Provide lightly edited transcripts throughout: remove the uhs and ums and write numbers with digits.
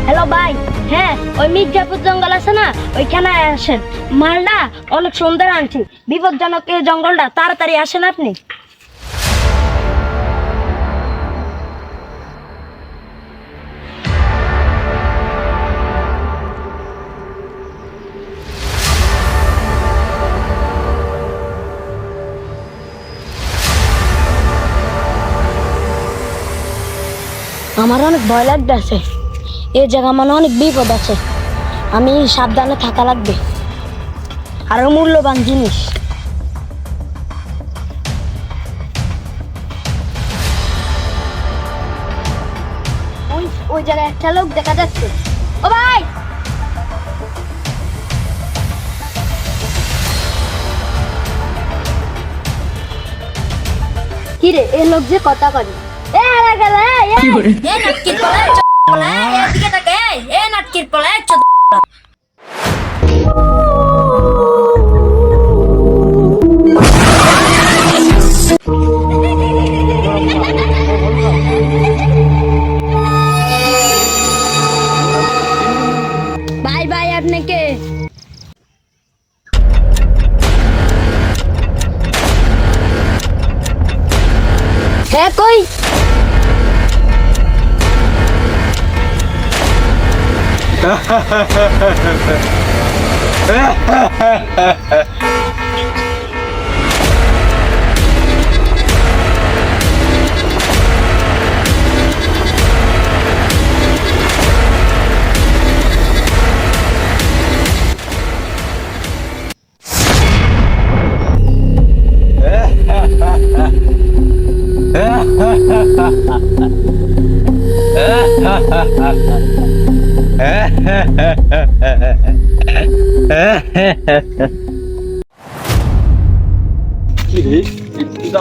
Hello ভাই, হ্যাঁ ওই মির্জাপুর জঙ্গল আছে না, ওইখানে আসেন। মালটা অনেক সুন্দর আনছি, বিপজ্জনক এই জঙ্গলটা, তাড়াতাড়ি আসেন আপনি। আমার অনেক ভয় লাগতেছে, এই জায়গা মানে অনেক বিপদ আছে, আমি সাবধানে থাকা লাগবে। আরো মূল্যবান জিনিস। ওই ওই জায়গায় একটা লোক দেখা যাচ্ছে। ও ভাই, কি রে এই লোক যে কথা করে? এ আরে গেলে এ নাটকির পলে পলে এদিকে তাকে, এ নাটকির পলে বাই বাই। আপনাকে হ্যাঁ কই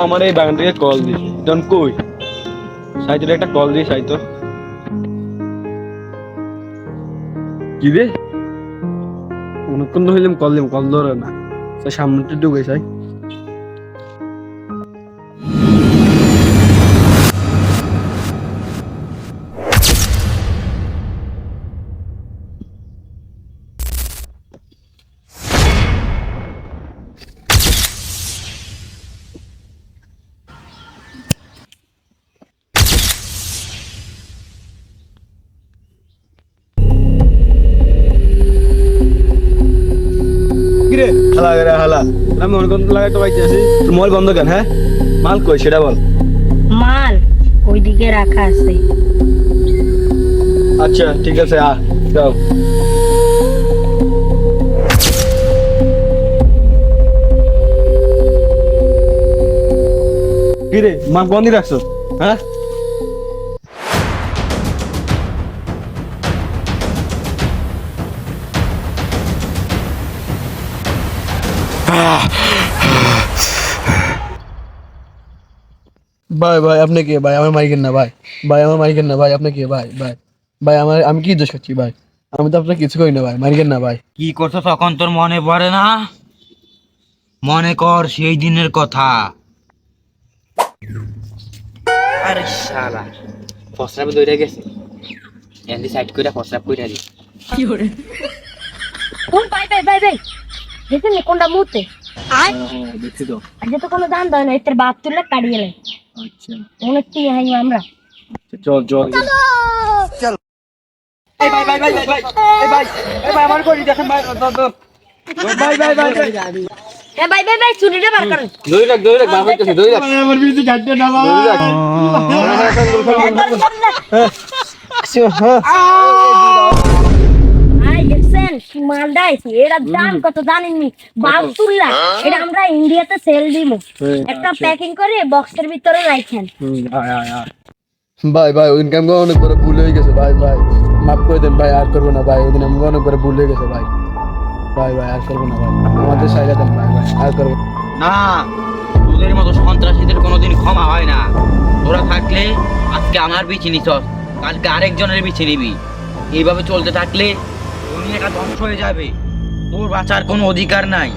আমার এই বাগান থেকে কল দিস জন কই সাইতে একটা কল দিস সাইতো কি রে অনেকক্ষণ হইলাম কল দিম, কল ধরে না, সামনে ঢুকে যাই। হালা রে হালা, আমি অনেকক্ষণ লাগাই তো বাইতে আছি, তোর মোবাইল বন্ধ কেন? হ্যাঁ মাল কই সেটা বল। মাল ওইদিকে রাখা আছে। আচ্ছা ঠিক আছে, যাও। কি রে মাল বন্ধই রাখছো? হ্যাঁ ভাই ভাই আপনি কে ভাই? আমার মাইকেন না ভাই, ভাই আমার মাইকেন না ভাই, আপনি কে ভাই? ভাই ভাই আমার আমি কি দোষ করছি ভাই? আমি তো আপনার কিছু করি না ভাই, মাইকেন না ভাই। কি করছো তখন তোর মনে পড়ে না? মনে কর সেই দিনের কথা। আরে শালা ফসরাবে দইরা গেছে, এন্ডি সাইড কইরা ফসরাব কইরা দি। কোন বাই বাই বাই বাই, দেখেন নি কোনটা মুতে? দেখছি তো। আজ তো কোনো দান দেয় না, এর বাপ তুলে কাটিয়ে লাই। আচ্ছা অনেক টি হাই আমরা। চল চল চল। এই ভাই ভাই ভাই ভাই ভাই এই ভাই এই ভাই আমার কই দেখেন ভাই ভাই ভাই ভাই হ্যাঁ ভাই ভাই ভাই, চুরিটা বার করেন। দই রাখ বাপ হইতেছে, দই রাখ আমার বিজি কাটতে না ভাই, দই রাখ। ভাই দেখছেন কি মালটা আছে, এরা দাম কত জানেননি? বাপ তুল্লা, এটা আমরা ইন্ডিয়াতে সেল দিব। একটা প্যাকিং করে বক্সের ভিতরে রাখেন। ভাই ভাই ওই ইনকাম অনেক বড় ভুল হয়ে গেছে ভাই, ভাই মাফ করে দেন ভাই, আর করবো না ভাই, ওই দিন আমি অনেক বড় ভুল হয়ে গেছে ভাই, ভাই ভাই আর করবো না ভাই, আমাদের সাইডে দেন ভাই, ভাই আর করবো না, তোদের মতো সন্ত্রাসীদের কোনোদিন ক্ষমা হয় না। তোরা থাকলে আজকে আমার বিচি নিছস, কালকে আরেকজনের বিচি নিবি। এইভাবে চলতে থাকলে দুনিয়াটা ধ্বংস হয়ে যাবে, তোর বাঁচার কোনো অধিকার নাই।